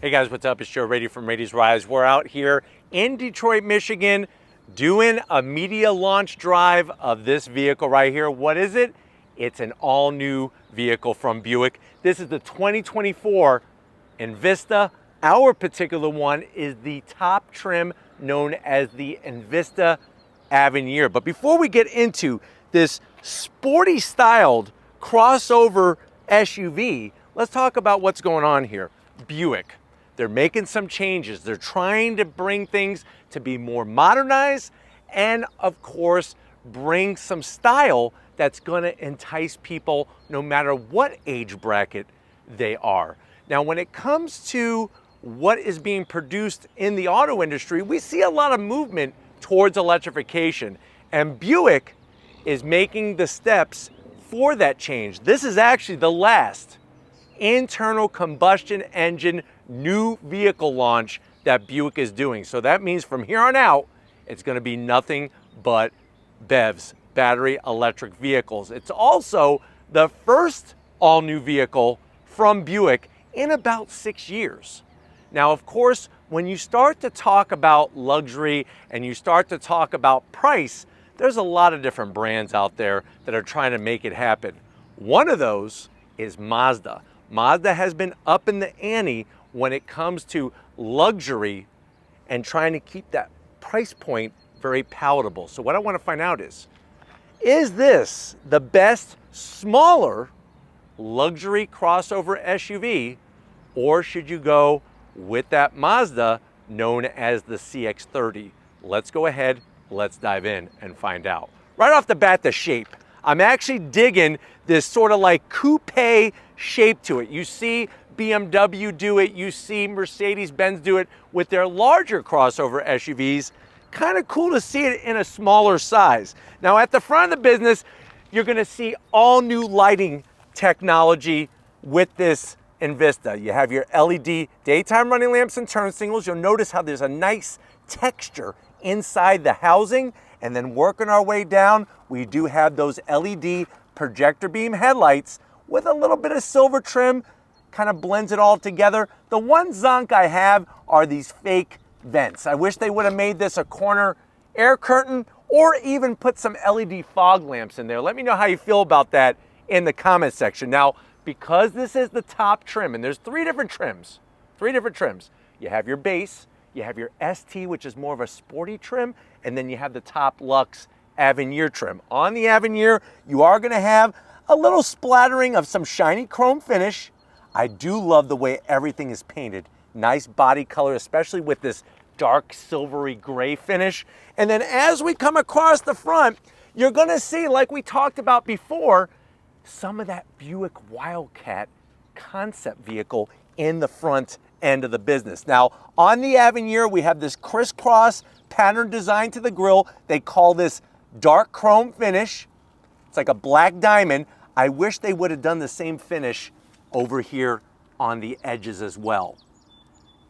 Hey guys, what's up? It's Joe Raiti from Raiti's Rise. We're out here in Detroit, Michigan, doing a media launch drive of this vehicle right here. What is it? It's an all-new vehicle from Buick. This is the 2024 Envista. Our particular one is the top trim known as the Envista Avenir. But before we get into this sporty styled crossover SUV, let's talk about what's going on here. Buick. They're making some changes. They're trying to bring things to be more modernized and, of course, bring some style that's going to entice people no matter what age bracket they are. Now, when it comes to what is being produced in the auto industry, we see a lot of movement towards electrification, and Buick is making the steps for that change. This is actually the last internal combustion engine new vehicle launch that Buick is doing. So that means from here on out, it's going to be nothing but BEVs, battery electric vehicles. It's also the first all-new vehicle from Buick in about 6 years. Now, of course, when you start to talk about luxury and you start to talk about price, there's a lot of different brands out there that are trying to make it happen. One of those is Mazda. Mazda has been up in the ante when it comes to luxury and trying to keep that price point very palatable. So what I want to find out is this the best smaller luxury crossover SUV, or should you go with that Mazda known as the CX-30? Let's go ahead, let's dive in and find out. Right off the bat, the shape. I'm actually digging this sort of like coupe shape to it. You see BMW do it, you see Mercedes-Benz do it with their larger crossover SUVs. Kind of cool to see it in a smaller size. Now at the front of the business, you're gonna see all new lighting technology with this Envista. You have your LED daytime running lamps and turn signals. You'll notice how there's a nice texture inside the housing, and then working our way down, we do have those LED projector beam headlights with a little bit of silver trim, kind of blends it all together. The one zonk I have are these fake vents. I wish they would have made this a corner air curtain or even put some LED fog lamps in there. Let me know how you feel about that in the comment section. Now, because this is the top trim, and there's three different trims. You have your base, you have your ST, which is more of a sporty trim, and then you have the top luxe Avenir trim. On the Avenir, you are gonna have a little splattering of some shiny chrome finish. I do love the way everything is painted. Nice body color, especially with this dark silvery gray finish. And then as we come across the front, you're gonna see, like we talked about before, some of that Buick Wildcat concept vehicle in the front end of the business. Now, on the Avenir, we have this crisscross pattern design to the grille. They call this dark chrome finish. It's like a black diamond. I wish they would have done the same finish over here on the edges as well.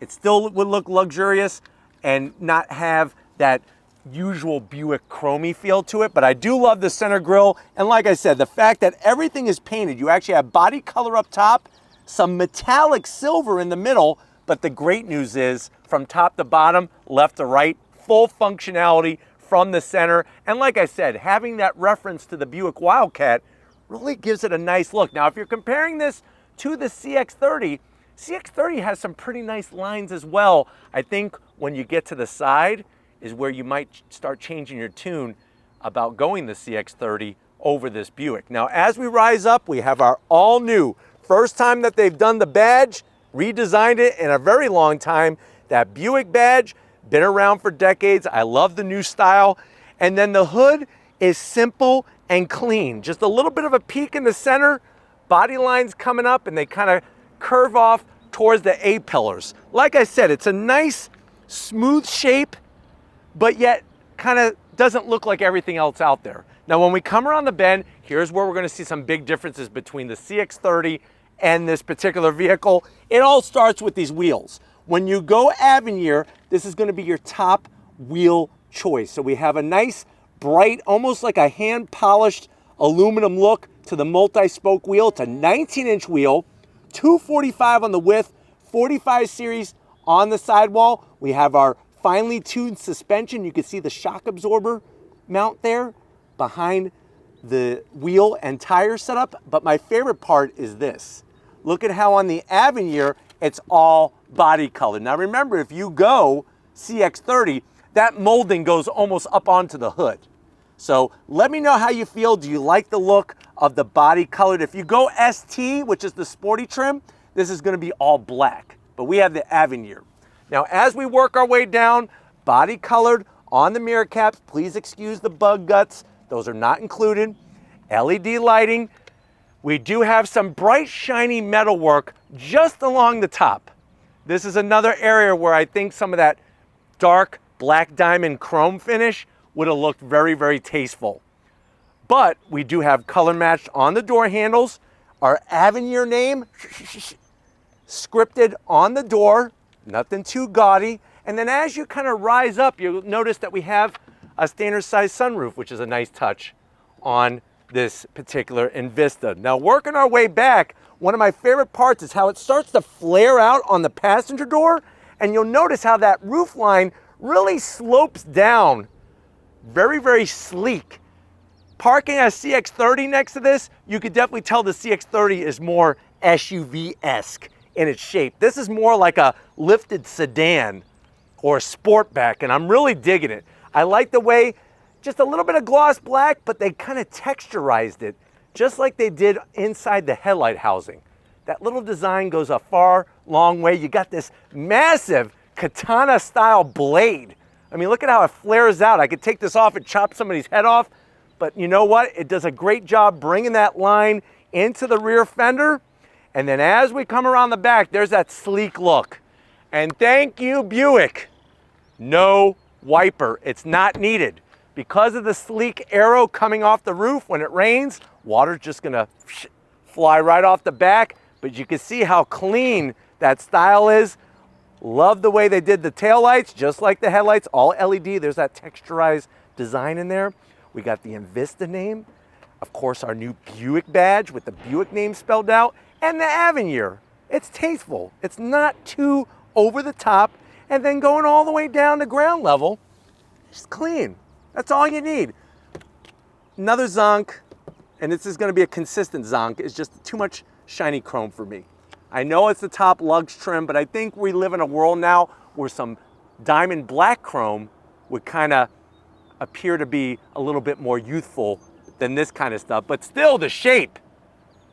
It still would look luxurious and not have that usual Buick chromey feel to it, but I do love the center grille. And like I said, the fact that everything is painted, you actually have body color up top, some metallic silver in the middle, but the great news is from top to bottom, left to right, full functionality from the center. And like I said, having that reference to the Buick Wildcat really gives it a nice look. Now, if you're comparing this to the CX-30, CX-30 has some pretty nice lines as well. I think when you get to the side is where you might start changing your tune about going the CX-30 over this Buick. Now, as we rise up, we have our all new, first time that they've done the badge, redesigned it in a very long time. That Buick badge, been around for decades. I love the new style. And then the hood is simple and clean. Just a little bit of a peak in the center, body lines coming up, and they kind of curve off towards the A-pillars. Like I said, it's a nice, smooth shape, but yet kind of doesn't look like everything else out there. Now, when we come around the bend, here's where we're gonna see some big differences between the CX-30 and this particular vehicle. It all starts with these wheels. When you go Avenir, this is gonna be your top wheel choice. So we have a nice, bright, almost like a hand-polished aluminum look to the multi-spoke wheel. It's a 19-inch wheel, 245 on the width, 45 series on the sidewall. We have our finely tuned suspension. You can see the shock absorber mount there behind the wheel and tire setup. But my favorite part is this. Look at how on the Avenir, it's all body color. Now remember, if you go CX-30, that molding goes almost up onto the hood. So let me know how you feel. Do you like the look of the body colored? If you go ST, which is the sporty trim, this is gonna be all black, but we have the Avenir. Now, as we work our way down, body colored on the mirror caps, please excuse the bug guts. Those are not included. LED lighting. We do have some bright, shiny metalwork just along the top. This is another area where I think some of that dark black diamond chrome finish would have looked very, very tasteful. But we do have color matched on the door handles. Our Avenir name scripted on the door, nothing too gaudy. And then as you kind of rise up, you'll notice that we have a standard size sunroof, which is a nice touch on this particular Envista. Now, working our way back, one of my favorite parts is how it starts to flare out on the passenger door. And you'll notice how that roof line really slopes down. Very, very sleek. Parking a CX-30 next to this, you could definitely tell the CX-30 is more SUV-esque in its shape. This is more like a lifted sedan or a sportback, and I'm really digging it. I like the way, just a little bit of gloss black, but they kind of texturized it, just like they did inside the headlight housing. That little design goes a far, long way. You got this massive katana-style blade. I mean, look at how it flares out. I could take this off and chop somebody's head off, but you know what? It does a great job bringing that line into the rear fender. And then as we come around the back, there's that sleek look. And thank you, Buick. No wiper. It's not needed. Because of the sleek arrow coming off the roof, when it rains, water's just gonna fly right off the back. But you can see how clean that style is. Love the way they did the taillights, just like the headlights, all LED. There's that texturized design in there. We got the Envista name. Of course, our new Buick badge with the Buick name spelled out. And the Avenir. It's tasteful. It's not too over the top. And then going all the way down to ground level, it's clean. That's all you need. Another zonk, and this is gonna be a consistent zonk, is just too much shiny chrome for me. I know it's the top lugs trim, but I think we live in a world now where some diamond black chrome would kind of appear to be a little bit more youthful than this kind of stuff. But still, the shape,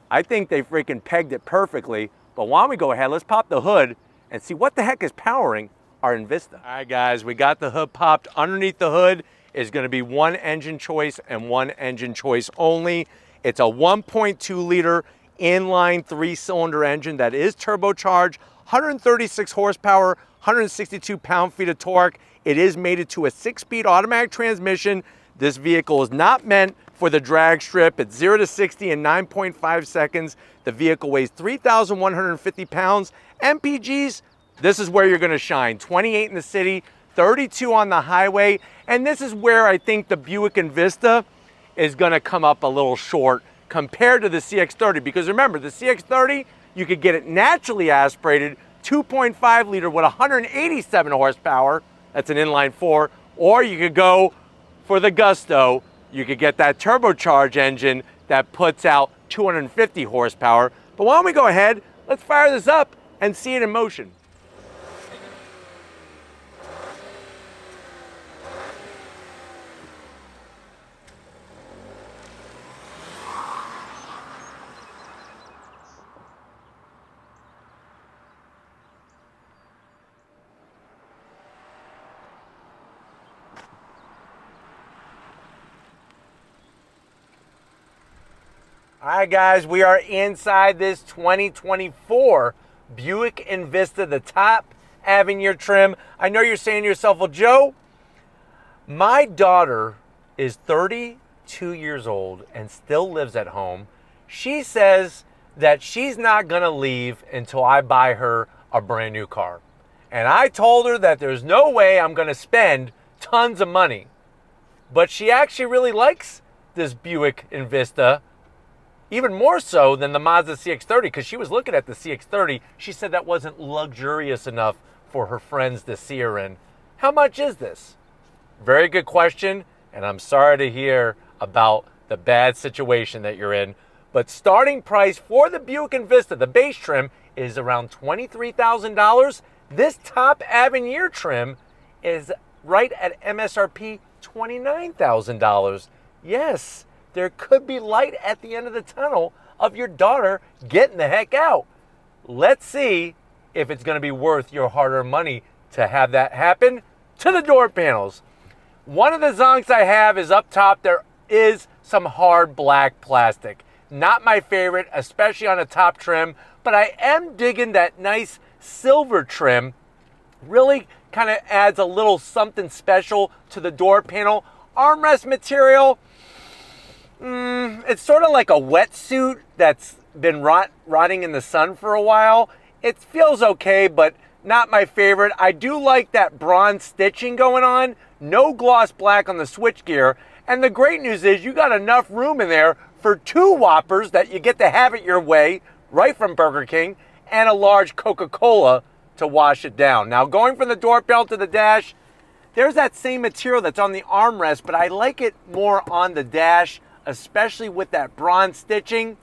I think they freaking pegged it perfectly. But why don't we go ahead, let's pop the hood and see what the heck is powering our Envista. All right, guys, we got the hood popped. Underneath the hood is gonna be one engine choice and one engine choice only. It's a 1.2 liter inline 3-cylinder engine that is turbocharged, 136 horsepower, 162 pound-feet of torque. It is mated to a 6-speed automatic transmission. This vehicle is not meant for the drag strip. It's 0 to 60 in 9.5 seconds. The vehicle weighs 3,150 pounds. MPGs, this is where you're gonna shine. 28 in the city, 32 on the highway. And this is where I think the Buick Envista is gonna come up a little short compared to the CX-30, because remember, the CX-30, you could get it naturally aspirated, 2.5 liter with 187 horsepower, that's an inline 4, or you could go for the Gusto, you could get that turbocharged engine that puts out 250 horsepower. But why don't we go ahead, let's fire this up and see it in motion. All right, guys, we are inside this 2024 Buick Envista, the top Avenir trim. I know you're saying to yourself, well, Joe, my daughter is 32 years old and still lives at home. She says that she's not gonna leave until I buy her a brand new car. And I told her that there's no way I'm gonna spend tons of money. But she actually really likes this Buick Envista, even more so than the Mazda CX-30, because she was looking at the CX-30. She said that wasn't luxurious enough for her friends to see her in. How much is this? Very good question, and I'm sorry to hear about the bad situation that you're in. But starting price for the Buick Envista, the base trim, is around $23,000. This top Avenir trim is right at MSRP $29,000. Yes, there could be light at the end of the tunnel of your daughter getting the heck out. Let's see if it's going to be worth your hard-earned money to have that happen. To the door panels. One of the zonks I have is up top. There is some hard black plastic. Not my favorite, especially on a top trim, but I am digging that nice silver trim. Really kind of adds a little something special to the door panel. Armrest material, it's sort of like a wetsuit that's been rotting in the sun for a while. It feels okay, but not my favorite. I do like that bronze stitching going on. No gloss black on the switchgear. And the great news is you got enough room in there for 2 Whoppers that you get to have it your way, right from Burger King, and a large Coca-Cola to wash it down. Now, going from the door panel to the dash, there's that same material that's on the armrest, but I like it more on the dash, especially with that bronze stitching.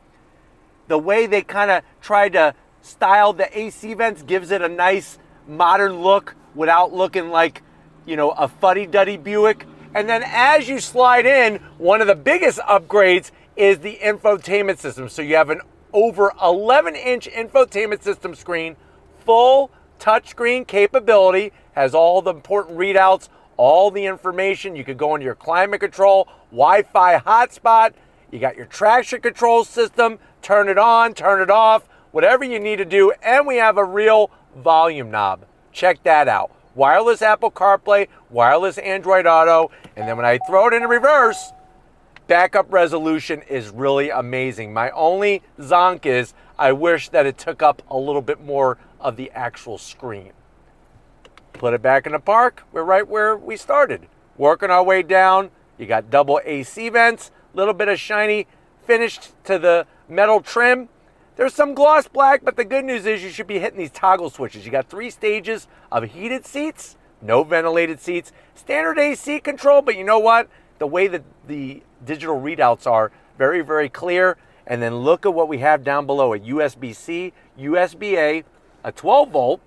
The way they kind of tried to style the AC vents gives it a nice modern look without looking like, you know, a fuddy-duddy Buick. And then as you slide in, one of the biggest upgrades is the infotainment system. So you have an over 11-inch infotainment system screen, full touchscreen capability, has all the important readouts, all the information. You could go into your climate control, Wi-Fi hotspot. You got your traction control system, turn it on, turn it off, whatever you need to do. And we have a real volume knob. Check that out. Wireless Apple CarPlay, wireless Android Auto. And then when I throw it in reverse, backup resolution is really amazing. My only zonk is I wish that it took up a little bit more of the actual screen. Put it back in the park. We're right where we started. Working our way down. You got double AC vents, a little bit of shiny finish to the metal trim. There's some gloss black, but the good news is you should be hitting these toggle switches. You got 3 stages of heated seats, no ventilated seats, standard AC control, but you know what? The way that the digital readouts are, very, very clear. And then look at what we have down below, a USB-C, USB-A, a 12-volt,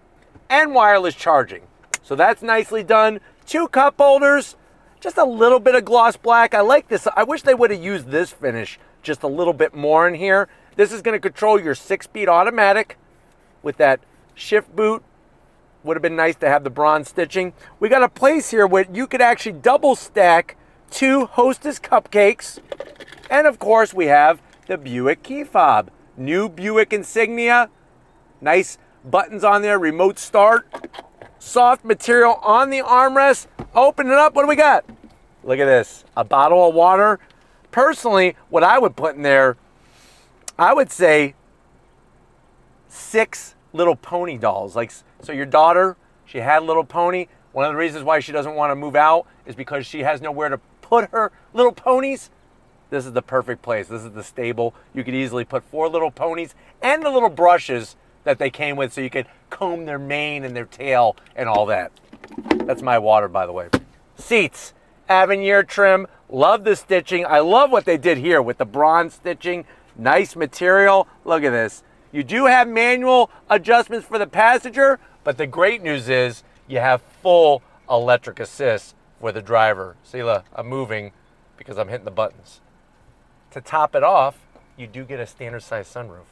and wireless charging. So that's nicely done. 2 cup holders, just a little bit of gloss black. I like this. I wish they would have used this finish just a little bit more in here. This is going to control your 6-speed automatic with that shift boot. Would have been nice to have the bronze stitching. We got a place here where you could actually double stack 2 Hostess cupcakes. And of course we have the Buick key fob. New Buick insignia. Nice buttons on there, remote start. Soft material on the armrest. Open it up, what do we got? Look at this, a bottle of water. Personally, what I would put in there, I would say 6 little pony dolls. Like, so your daughter, she had a little pony. One of the reasons why she doesn't want to move out is because she has nowhere to put her little ponies. This is the perfect place. This is the stable. You could easily put 4 little ponies and the little brushes that they came with so you could comb their mane and their tail and all that. That's my water, by the way. Seats, Avenir trim. Love the stitching. I love what they did here with the bronze stitching. Nice material. Look at this. You do have manual adjustments for the passenger, but the great news is you have full electric assist for the driver. See, look, I'm moving because I'm hitting the buttons. To top it off, you do get a standard size sunroof.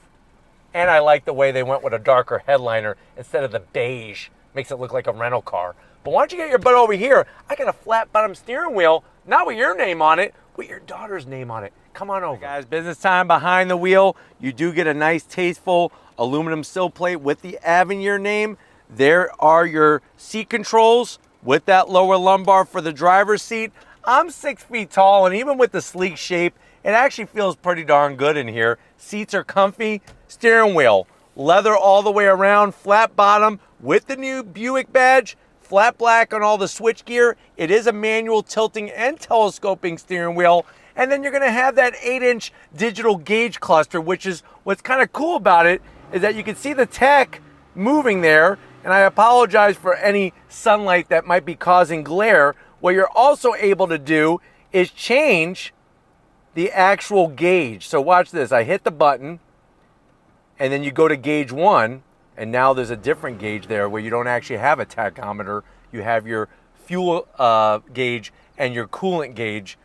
And I like the way they went with a darker headliner instead of the beige. Makes it look like a rental car. But why don't you get your butt over here? I got a flat bottom steering wheel, not with your name on it, with your daughter's name on it. Come on over. Guys, business time behind the wheel. You do get a nice, tasteful aluminum sill plate with the Avenir name. There are your seat controls with that lower lumbar for the driver's seat. I'm 6 feet tall, and even with the sleek shape, it actually feels pretty darn good in here. Seats are comfy. Steering wheel, leather all the way around, flat bottom with the new Buick badge. Flat black on all the switch gear. It is a manual tilting and telescoping steering wheel. And then you're gonna have that 8-inch digital gauge cluster, which is what's kind of cool about it, is that you can see the tech moving there. And I apologize for any sunlight that might be causing glare. What you're also able to do is change the actual gauge. So watch this, I hit the button and then you go to gauge 1, and now there's a different gauge there where you don't actually have a tachometer. You have your fuel gauge and your coolant gauge.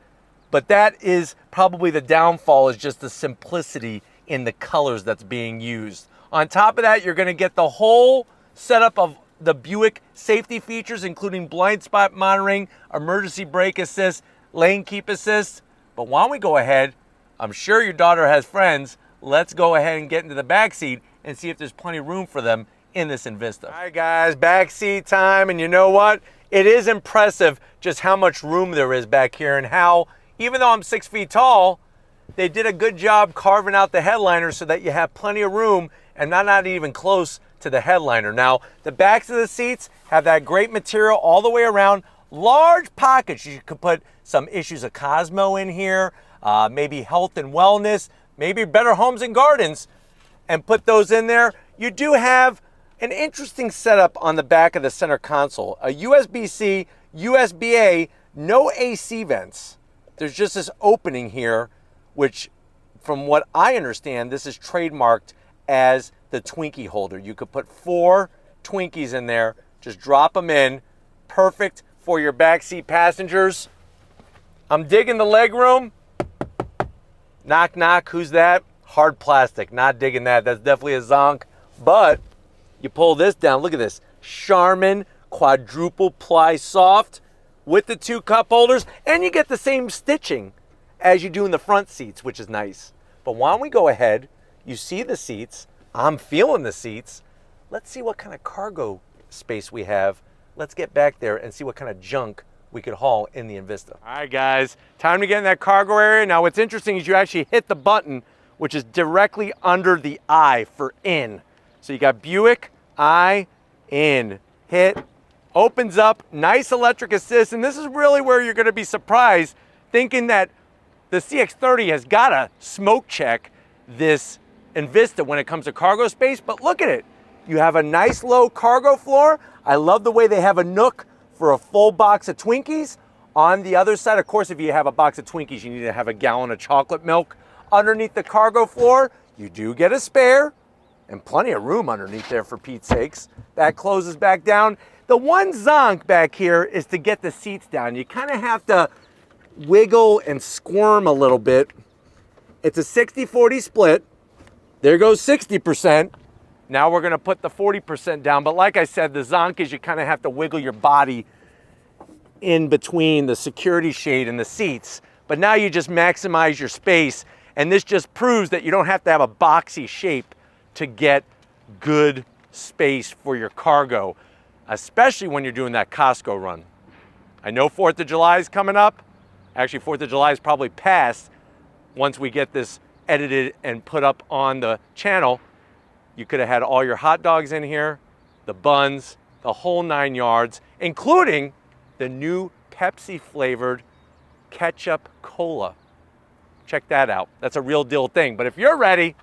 But that is probably the downfall, is just the simplicity in the colors that's being used. On top of that, you're gonna get the whole setup of the Buick safety features, including blind spot monitoring, emergency brake assist, lane keep assist. But why don't we go ahead, I'm sure your daughter has friends, let's go ahead and get into the back seat and see if there's plenty of room for them in this Envista. All right guys, back seat time, and you know what? It is impressive just how much room there is back here, and how, even though I'm 6 feet tall, they did a good job carving out the headliner so that you have plenty of room and not even close to the headliner. Now, the backs of the seats have that great material all the way around. Large pockets. You could put some issues of Cosmo in here, maybe health and wellness, maybe Better Homes and Gardens, and put those in there. You do have an interesting setup on the back of the center console. A USB-C, USB-A, no AC vents. There's just this opening here, which, from what I understand, this is trademarked as the Twinkie holder. You could put 4 Twinkies in there, just drop them in, perfect for your backseat passengers. I'm digging the legroom. Knock, knock, who's that? Hard plastic, not digging that. That's definitely a zonk. But you pull this down, look at this. Charmin quadruple ply soft with the 2 cup holders, and you get the same stitching as you do in the front seats, which is nice. But why don't we go ahead, you see the seats, I'm feeling the seats. Let's see what kind of cargo space we have. Let's get back there and see what kind of junk we could haul in the Envista. All right guys, time to get in that cargo area. Now what's interesting is you actually hit the button, which is directly under the I for in. So you got Buick, I, in, hit, opens up, nice electric assist. And this is really where you're gonna be surprised, thinking that the CX-30 has gotta smoke check this Envista when it comes to cargo space, but look at it. You have a nice low cargo floor. I love the way they have a nook for a full box of Twinkies. On the other side, of course, if you have a box of Twinkies, you need to have a gallon of chocolate milk. Underneath the cargo floor, you do get a spare, and plenty of room underneath there, for Pete's sakes. That closes back down. The one zonk back here is to get the seats down. You kind of have to wiggle and squirm a little bit. It's a 60-40 split. There goes 60%. Now we're gonna put the 40% down. But like I said, the zonk is you kind of have to wiggle your body in between the security shade and the seats. But now you just maximize your space. And this just proves that you don't have to have a boxy shape to get good space for your cargo, especially when you're doing that Costco run. I know 4th of July is coming up. Actually, 4th of July is probably past. Once we get this edited and put up on the channel, you could have had all your hot dogs in here, the buns, the whole 9 yards, including the new Pepsi flavored ketchup cola. Check that out. That's a real deal thing. But if you're ready,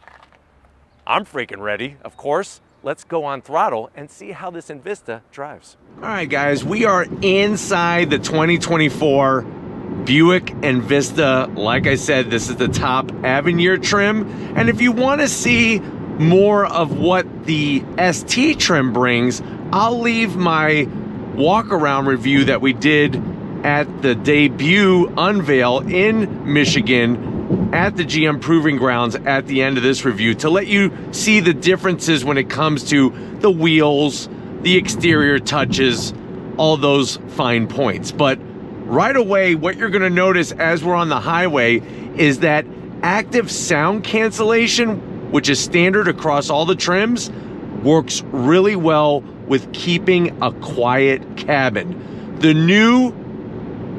I'm freaking ready, of course. Let's go on throttle and see how this Envista drives. All right, guys, we are inside the 2024 Buick Envista. Like I said, this is the top Avenir trim. And if you want to see more of what the ST trim brings, I'll leave my walk around review that we did at the debut unveil in Michigan at the GM Proving Grounds at the end of this review, to let you see the differences when it comes to the wheels, the exterior touches, all those fine points. But right away, what you're gonna notice as we're on the highway is that active sound cancellation, which is standard across all the trims, works really well with keeping a quiet cabin. The new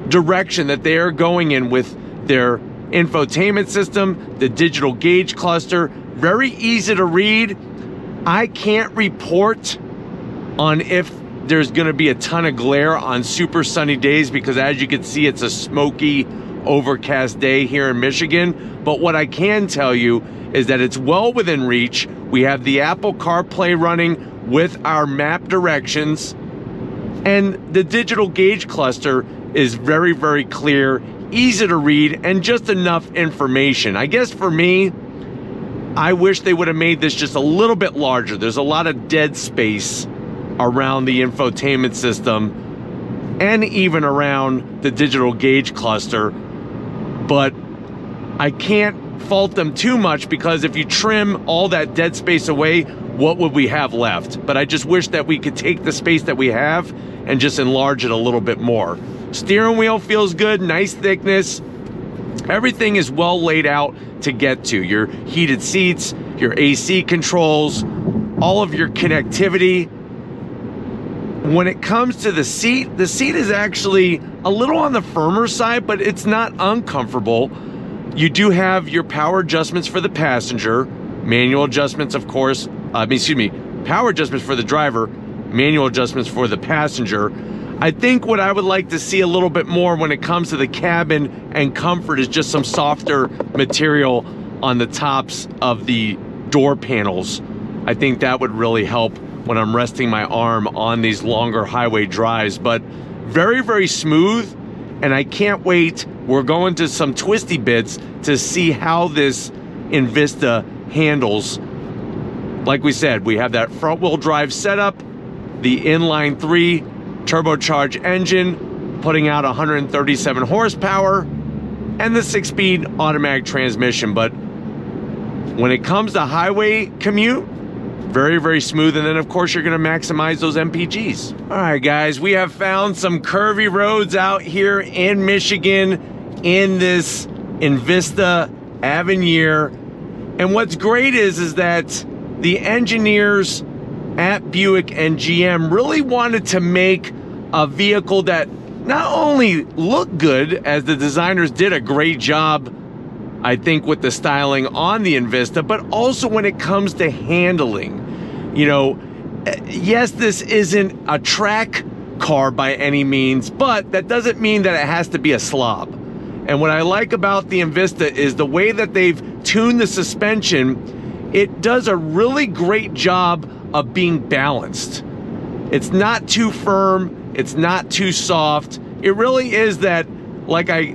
direction that they are going in with their infotainment system, the digital gauge cluster, very easy to read. I can't report on if there's going to be a ton of glare on super sunny days, because as you can see, it's a smoky overcast day here in Michigan, but what I can tell you is that it's well within reach. We have the Apple CarPlay running with our map directions, and the digital gauge cluster is very, very clear, easy to read, and just enough information. I guess for me, I wish they would have made this just a little bit larger. There's a lot of dead space around the infotainment system and even around the digital gauge cluster, but I can't fault them too much, because if you trim all that dead space away, what would we have left? But I just wish that we could take the space that we have and just enlarge it a little bit more. Steering wheel feels good, nice thickness. Everything is well laid out to get to. Your heated seats, your AC controls, all of your connectivity. When it comes to the seat is actually a little on the firmer side, but it's not uncomfortable. You do have your power adjustments for the passenger, manual adjustments, of course, power adjustments for the driver, manual adjustments for the passenger. I think what I would like to see a little bit more when it comes to the cabin and comfort is just some softer material on the tops of the door panels. I think that would really help when I'm resting my arm on these longer highway drives, but very, very smooth, and I can't wait. We're going to some twisty bits to see how this Envista handles. Like we said, we have that front wheel drive setup, the inline 3 turbocharged engine putting out 137 horsepower, and the 6-speed automatic transmission. But when it comes to highway commute, very, very smooth. And then of course you're going to maximize those MPGs. All right, guys, we have found some curvy roads out here in Michigan in this Envista Avenir. And what's great is that the engineers at Buick and GM really wanted to make a vehicle that not only looked good, as the designers did a great job, I think, with the styling on the Envista, but also when it comes to handling. You know, yes, this isn't a track car by any means, but that doesn't mean that it has to be a slob. And what I like about the Envista is the way that they've tuned the suspension. It does a really great job of being balanced. It's not too firm, it's not too soft. It really is that, like I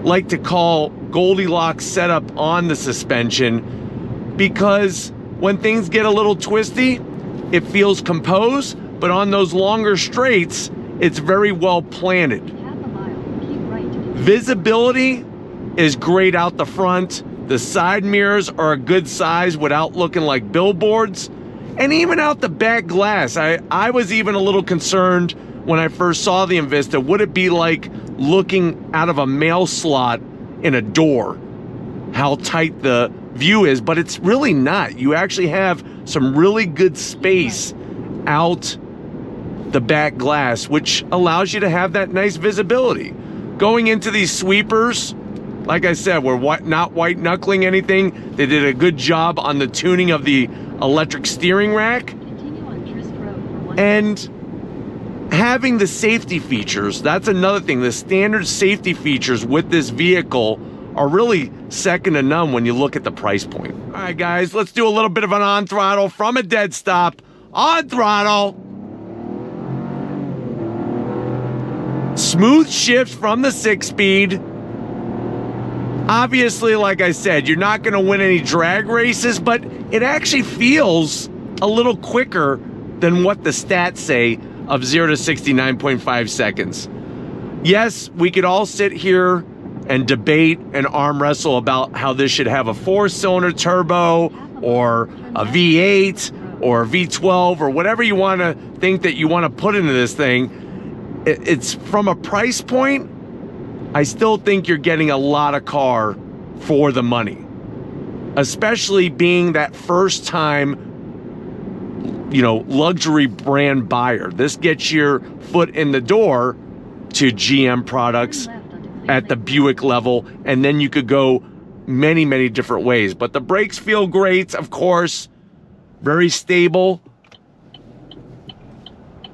like to call, Goldilocks setup on the suspension, because when things get a little twisty, it feels composed, but on those longer straights, it's very well planted. Visibility is great out the front. The side mirrors are a good size without looking like billboards. And even out the back glass, I was even a little concerned when I first saw the Envista. Would it be like looking out of a mail slot in a door, how tight the view is? But it's really not. You actually have some really good space out the back glass, which allows you to have that nice visibility. Going into these sweepers, like I said, we're not white knuckling anything. They did a good job on the tuning of the electric steering rack. And having the safety features, that's another thing. The standard safety features with this vehicle are really second to none when you look at the price point. All right, guys, let's do a little bit of an on throttle from a dead stop. On throttle. Smooth shift from the 6-speed. Obviously, like I said, you're not going to win any drag races, but it actually feels a little quicker than what the stats say of 0 to 69.5 seconds. Yes, we could all sit here and debate and arm wrestle about how this should have a 4-cylinder turbo or a V8 or a V12 or whatever you want to think that you want to put into this thing. It's from a price point, I still think you're getting a lot of car for the money, especially being that first time, you know, luxury brand buyer. This gets your foot in the door to GM products at the Buick level, and then you could go many, many different ways. But the brakes feel great, of course, very stable.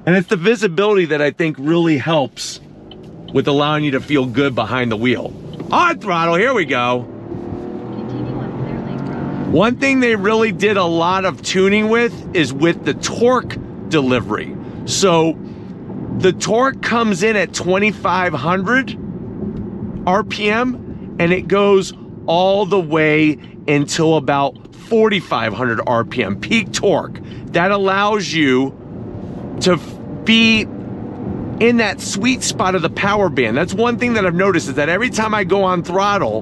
And it's the visibility that I think really helps with allowing you to feel good behind the wheel. On throttle, here we go. One thing they really did a lot of tuning with is with the torque delivery. So the torque comes in at 2,500 RPM and it goes all the way until about 4,500 RPM, peak torque. That allows you to be in that sweet spot of the power band. That's one thing that I've noticed, is that every time I go on throttle,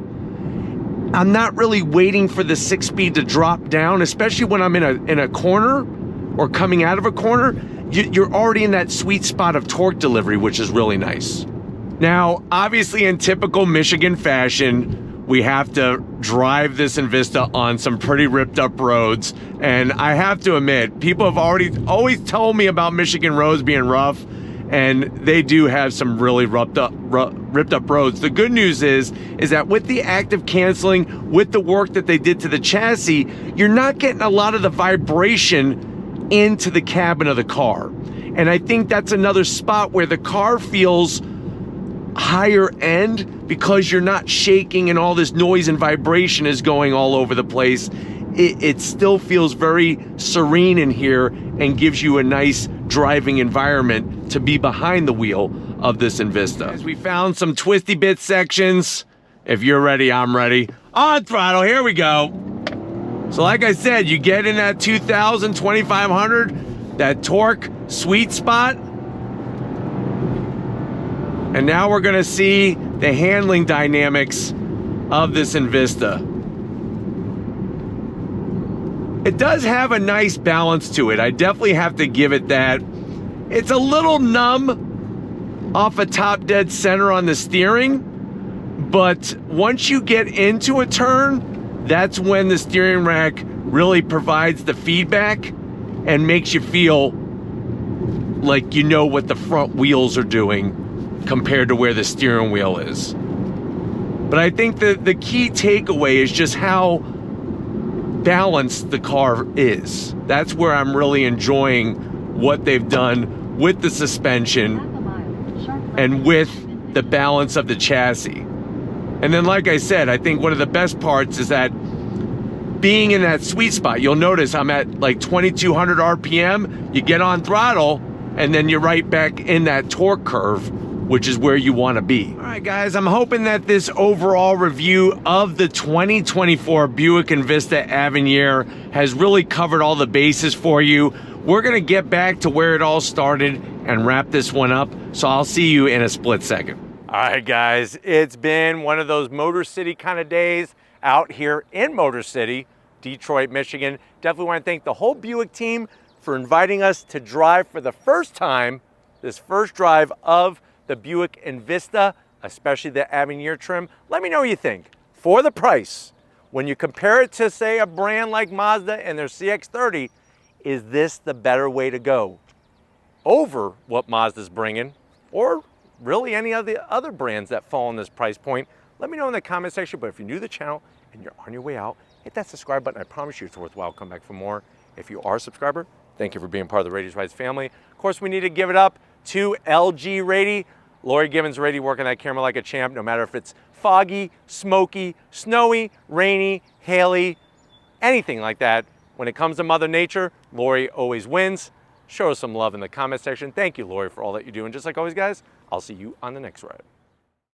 I'm not really waiting for the 6-speed to drop down, especially when I'm in a corner or coming out of a corner. You're already in that sweet spot of torque delivery, which is really nice. Now, obviously in typical Michigan fashion, we have to drive this Envista on some pretty ripped up roads. And I have to admit, people have always told me about Michigan roads being rough, and they do have some really ripped up roads. The good news is that with the active canceling, with the work that they did to the chassis, you're not getting a lot of the vibration into the cabin of the car. And I think that's another spot where the car feels higher end, because you're not shaking and all this noise and vibration is going all over the place. It still feels very serene in here and gives you a nice driving environment to be behind the wheel of this Envista. As we found some twisty bit sections. If you're ready, I'm ready. On throttle, here we go. So like I said, you get in that 2,000, 2,500, that torque sweet spot. And now we're gonna see the handling dynamics of this Envista. It does have a nice balance to it. I definitely have to give it that. It's a little numb off a top dead center on the steering, but once you get into a turn, that's when the steering rack really provides the feedback and makes you feel like you know what the front wheels are doing compared to where the steering wheel is. But I think the key takeaway is just how balanced the car is. That's where I'm really enjoying what they've done with the suspension and with the balance of the chassis. And then, like I said, I think one of the best parts is that being in that sweet spot, you'll notice I'm at like 2,200 RPM, you get on throttle, and then you're right back in that torque curve, which is where you want to be. All right, guys, I'm hoping that this overall review of the 2024 Buick Envista Avenir has really covered all the bases for you. We're gonna get back to where it all started and wrap this one up, so I'll see you in a split second. All right, guys, it's been one of those Motor City kind of days out here in Motor City, Detroit, Michigan. Definitely want to thank the whole Buick team for inviting us to drive for the first time, this first drive of the Buick Envista, especially the Avenir trim. Let me know what you think. For the price, when you compare it to, say, a brand like Mazda and their CX-30, is this the better way to go over what Mazda's bringing, or really any of the other brands that fall in this price point? Let me know in the comment section. But if you're new to the channel and you're on your way out, hit that subscribe button. I promise you it's worthwhile. Come back for more. If you are a subscriber, thank you for being part of the Raiti's Rides family. Of course, we need to give it up to LG Raiti. Lori Gibbons Raiti working that camera like a champ, no matter if it's foggy, smoky, snowy, rainy, haily, anything like that. When it comes to Mother Nature, Lori always wins. Show us some love in the comment section. Thank you, Lori, for all that you do. And just like always, guys, I'll see you on the next ride.